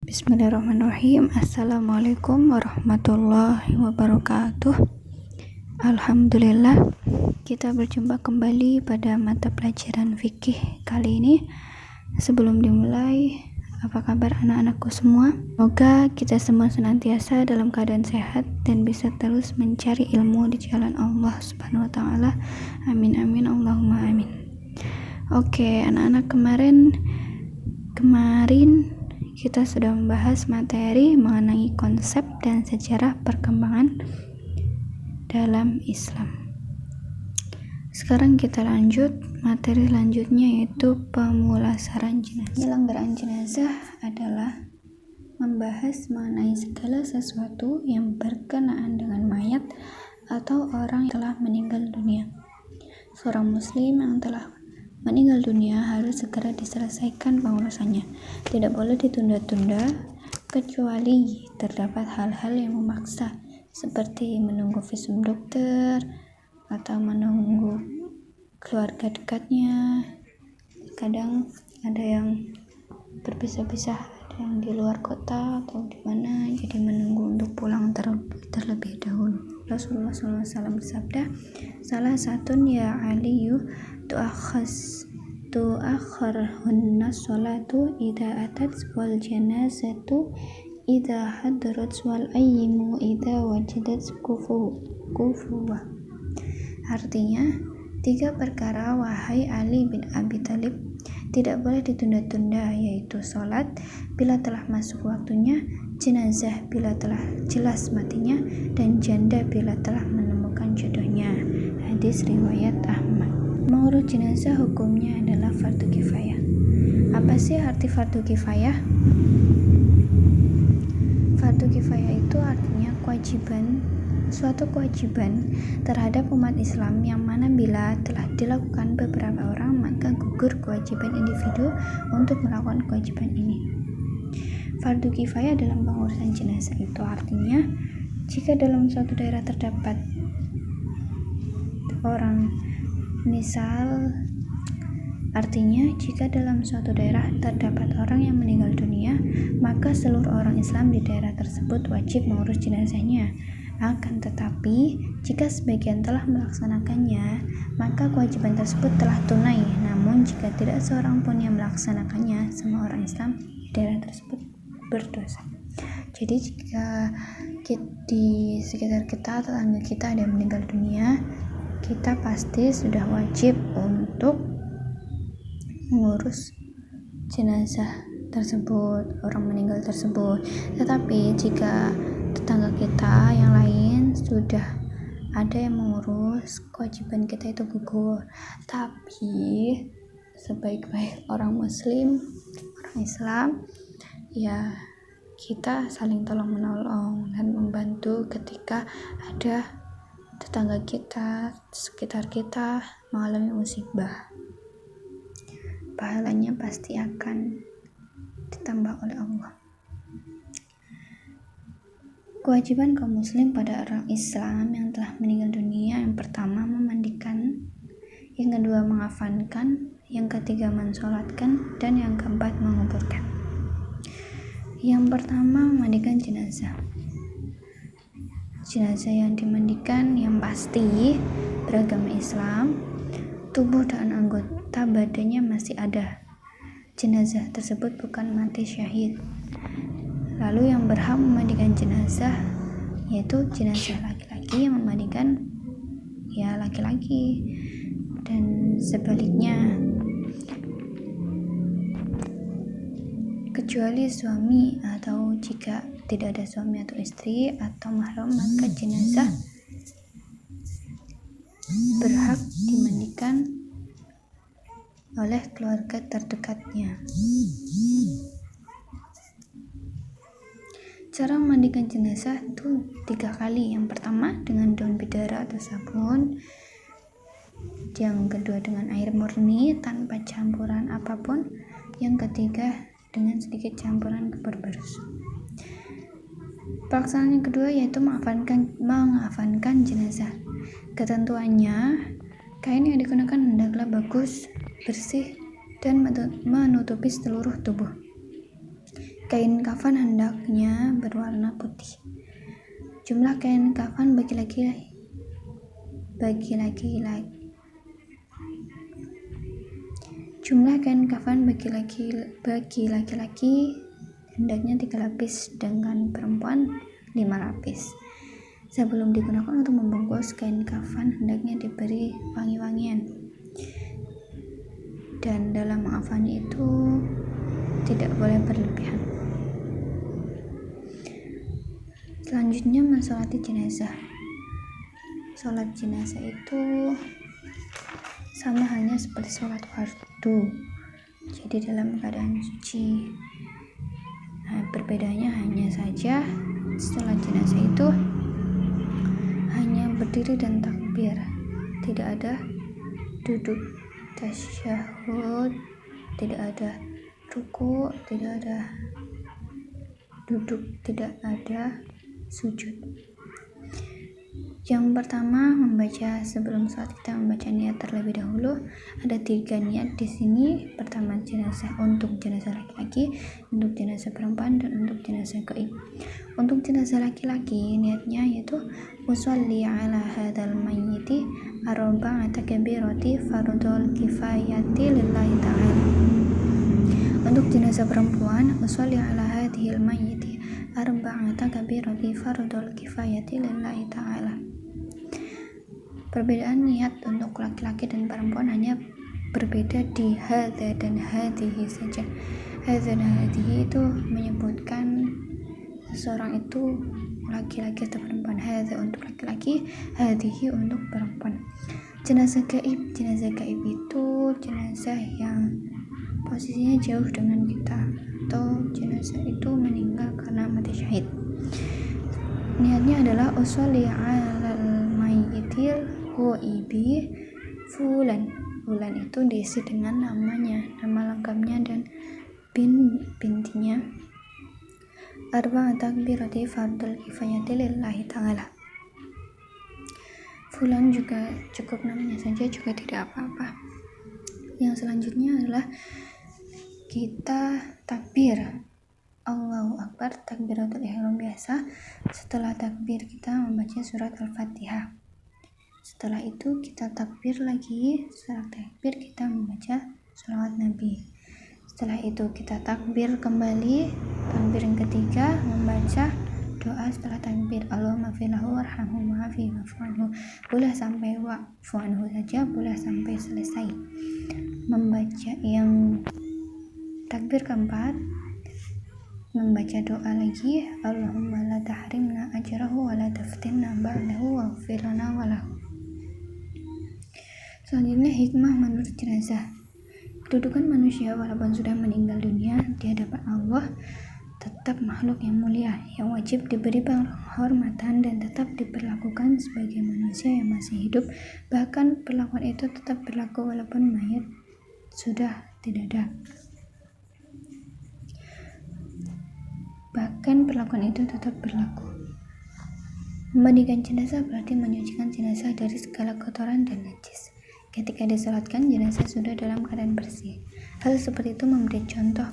Bismillahirrahmanirrahim. Assalamualaikum warahmatullahi wabarakatuh. Alhamdulillah, kita berjumpa kembali pada mata pelajaran fikih kali ini. Sebelum dimulai, apa kabar anak-anakku semua? Semoga kita semua senantiasa dalam keadaan sehat dan bisa terus mencari ilmu di jalan Allah Subhanahu wa taala. Amin amin Allahumma amin. Oke, anak-anak, kemarin kita sudah membahas materi mengenai konsep dan sejarah perkembangan dalam Islam. Sekarang kita lanjut materi selanjutnya, yaitu pemulasaran jenazah. Penyelenggaraan jenazah adalah membahas mengenai segala sesuatu yang berkenaan dengan mayat atau orang yang telah meninggal dunia. Seorang muslim yang telah meninggal dunia harus segera diselesaikan pengurusannya. Tidak boleh ditunda-tunda kecuali terdapat hal-hal yang memaksa, seperti menunggu visum dokter atau menunggu keluarga dekatnya. Kadang ada yang berpisah-pisah, ada yang di luar kota atau di mana, jadi menunggu untuk pulang terlebih dahulu. Rasulullah SAW bersabda, salah satu ya Aliyu tu'akharhunna sholatu idha atat wal janazatu idha hadrat wal ayyimu idha wajidat kufuwa. Artinya, 3 perkara wahai Ali bin Abi Thalib tidak boleh ditunda-tunda, yaitu sholat bila telah masuk waktunya, jenazah bila telah jelas matinya, dan janda bila telah menemukan jodohnya. Hadis riwayat Ahmad. Mengurus jenazah hukumnya adalah fardu kifayah. Apa sih arti fardu kifayah? Fardu kifayah itu artinya suatu kewajiban terhadap umat Islam yang mana bila telah dilakukan beberapa orang, maka gugur kewajiban individu untuk melakukan kewajiban ini. Fardu kifayah dalam pengurusan jenazah itu artinya jika dalam suatu daerah terdapat orang, jika dalam suatu daerah terdapat orang yang meninggal dunia, maka seluruh orang Islam di daerah tersebut wajib mengurus jenazahnya. Akan tetapi, jika sebagian telah melaksanakannya, maka kewajiban tersebut telah tunai. Namun, jika tidak seorang pun yang melaksanakannya, semua orang Islam di daerah tersebut berdosa. Jadi, jika di sekitar kita, tetangga kita ada yang meninggal dunia, kita pasti sudah wajib untuk mengurus jenazah tersebut, orang meninggal tersebut. Tetapi jika tetangga kita yang lain sudah ada yang mengurus, kewajiban kita itu gugur. Tapi sebaik-baik orang muslim, orang Islam, ya kita saling tolong-menolong dan membantu ketika ada tetangga kita, sekitar kita mengalami musibah. Pahalanya pasti akan ditambah oleh Allah. Kewajiban kaum muslim pada orang Islam yang telah meninggal dunia, yang pertama memandikan, yang kedua mengafankan, yang ketiga mensolatkan, dan yang keempat menguburkan. Yang pertama, memandikan jenazah. Jenazah yang dimandikan yang pasti beragama Islam, tubuh dan anggota badannya masih ada. Jenazah tersebut bukan mati syahid. Lalu yang berhak memandikan jenazah yaitu jenazah laki-laki yang memandikan ya laki-laki, dan sebaliknya, kecuali suami, atau jika tidak ada suami atau istri atau mahram, maka jenazah berhak dimandikan oleh keluarga terdekatnya. Cara memandikan jenazah itu 3 kali. Yang pertama dengan daun bidara atau sabun, yang kedua dengan air murni tanpa campuran apapun, yang ketiga dengan sedikit campuran kapur barus. Pelaksanaan yang kedua yaitu mengafankan jenazah. Ketentuannya, kain yang digunakan hendaklah bagus, bersih, dan menutupi seluruh tubuh. Kain kafan hendaknya berwarna putih. Jumlah kain kafan bagi laki-laki hendaknya 3 lapis, dengan perempuan 5 lapis. Sebelum digunakan untuk membungkus kain kafan, hendaknya diberi wangi-wangian. Dan dalam mengkafani itu tidak boleh berlebihan. Selanjutnya, mensolati jenazah. Sholat jenazah itu sama halnya seperti sholat fardu, jadi dalam keadaan suci. Perbedaannya hanya saja sholat jenazah itu hanya berdiri dan takbir, tidak ada duduk tasyahud, tidak ada ruku, tidak ada duduk, tidak ada sujud. Yang pertama, sebelum sholat kita membaca niat terlebih dahulu. Ada 3 niat di sini. Pertama, jenazah untuk jenazah laki-laki, untuk jenazah perempuan, dan untuk jenazah gaib. Untuk jenazah laki-laki, niatnya yaitu usolli ala hadzal mayyiti arba'ata kabirati fardul kifayati lillahi ta'ala. Untuk jenazah perempuan, usolli ala hadzal mayyiti arba'ata kabirati fardul kifayati lillahi ta'ala. Perbedaan niat untuk laki-laki dan perempuan hanya berbeda di hadza dan hadhihi saja. Hadza dan hadhihi itu menyebutkan seseorang itu laki-laki atau perempuan. Hadza untuk laki-laki, hadhihi untuk perempuan. Jenazah gaib itu jenazah yang posisinya jauh dengan kita, atau jenazah itu meninggal karena mati syahid. Niatnya adalah usolli alal mayyitil Ibi Fulan itu diisi dengan namanya, nama lengkapnya, dan bintinya. Arba'at takbirati fardul kifayati lillahi ta'ala. Fulan juga cukup namanya saja, juga tidak apa-apa. Yang selanjutnya adalah kita takbir Allahu Akbar, takbiratul ihram biasa. Setelah takbir kita membaca surat Al-Fatihah. Setelah itu kita takbir lagi. Setelah takbir kita membaca sholawat Nabi. Setelah itu kita takbir kembali, takbir yang ketiga, membaca doa setelah takbir. Allahumma filahu warhamhu wa'afi wa'fu'anhu. Boleh sampai wa'fu'anhu saja, boleh sampai selesai. Membaca yang takbir keempat, membaca doa lagi, Allahumma la tahrimna ajrahu wa la taftinna ba'dahu waghfir lana wa lahu. Selanjutnya, hikmah menurut jenazah. Kedudukan manusia walaupun sudah meninggal dunia di hadapan Allah tetap makhluk yang mulia, yang wajib diberi penghormatan dan tetap diperlakukan sebagai manusia yang masih hidup. Bahkan perlakuan itu tetap berlaku walaupun mayat sudah tidak ada. Memandikan jenazah berarti menyucikan jenazah dari segala kotoran dan najis. Ketika disolatkan, jenazah sudah dalam keadaan bersih. Hal seperti itu memberi contoh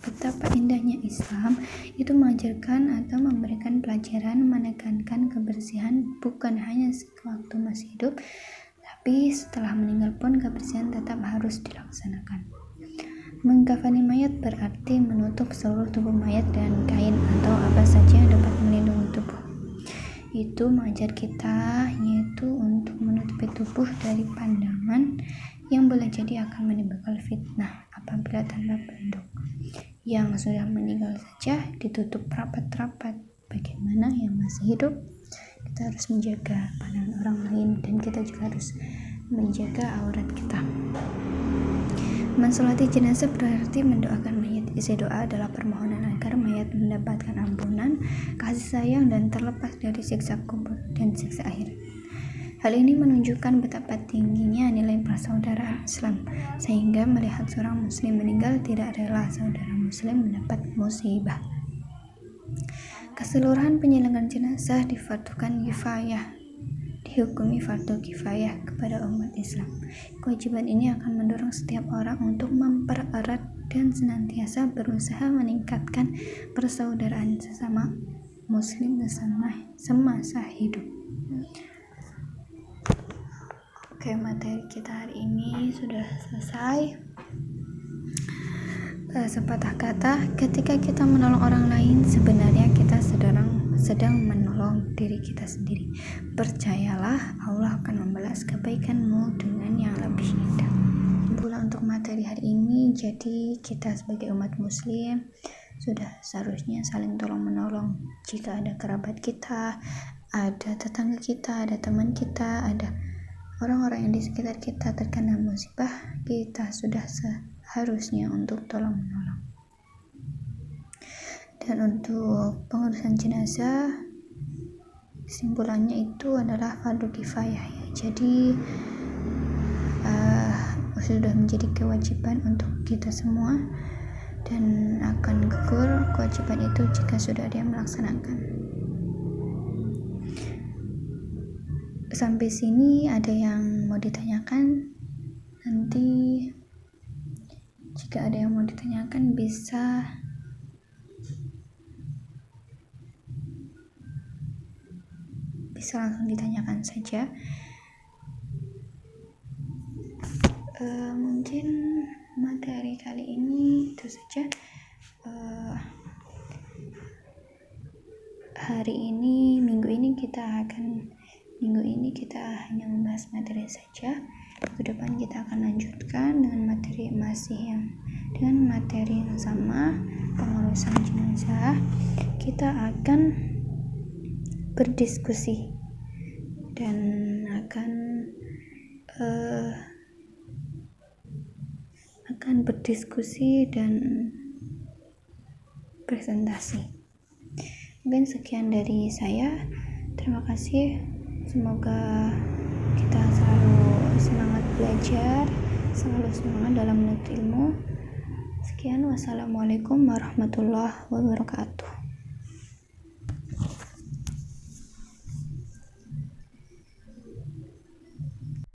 betapa indahnya Islam itu mengajarkan atau memberikan pelajaran menekankan kebersihan bukan hanya sewaktu masih hidup, tapi setelah meninggal pun kebersihan tetap harus dilaksanakan. Mengkafani mayat berarti menutup seluruh tubuh mayat dengan kain atau apa saja yang dapat melindungi tubuh. Itu mengajar kita yaitu untuk menutupi tubuh dari pandangan yang boleh jadi akan menimbulkan fitnah apabila tanpa pelindung. Yang sudah meninggal saja ditutup rapat-rapat. Bagaimana yang masih hidup? Kita harus menjaga pandangan orang lain, dan kita juga harus menjaga aurat kita. Mensolati jenazah berarti mendoakan mayat. Isi doa adalah permohonan agar mayat mendapatkan ampunan, kasih sayang, dan terlepas dari siksa kubur dan siksa akhirat. Hal ini menunjukkan betapa tingginya nilai persaudaraan Islam, sehingga melihat seorang muslim meninggal tidak rela saudara muslim mendapat musibah. Keseluruhan penyelenggaraan jenazah dihukumi fardu kifayah kepada umat Islam. Kewajiban ini akan mendorong setiap orang untuk mempererat dan senantiasa berusaha meningkatkan persaudaraan sesama muslim semasa hidup. Oke, materi kita hari ini sudah selesai. Sepatah kata, ketika kita menolong orang lain, sebenarnya kita sedang menolong diri kita sendiri. Percayalah, Allah akan membalas kebaikanmu dengan yang lebih indah. Pula untuk materi hari ini, jadi kita sebagai umat muslim sudah seharusnya saling tolong menolong. Jika ada kerabat kita, ada tetangga kita, ada teman kita, ada orang-orang yang di sekitar kita terkena musibah, kita sudah seharusnya untuk tolong menolong. Dan untuk pengurusan jenazah, kesimpulannya itu adalah fardu kifayah ya. Jadi sudah menjadi kewajiban untuk kita semua, dan akan gugur kewajiban itu jika sudah ada yang melaksanakan. Sampai sini ada yang mau ditanyakan? Nanti jika ada yang mau ditanyakan bisa langsung ditanyakan saja. Mungkin materi kali ini itu saja. Minggu ini kita hanya membahas materi saja. Ke depan kita akan lanjutkan dengan materi yang sama, pengurusan jenazah. Kita akan berdiskusi dan presentasi. Mungkin sekian dari saya. Terima kasih. Semoga kita selalu semangat belajar, selalu semangat dalam menuntut ilmu. Sekian, wassalamualaikum warahmatullahi wabarakatuh.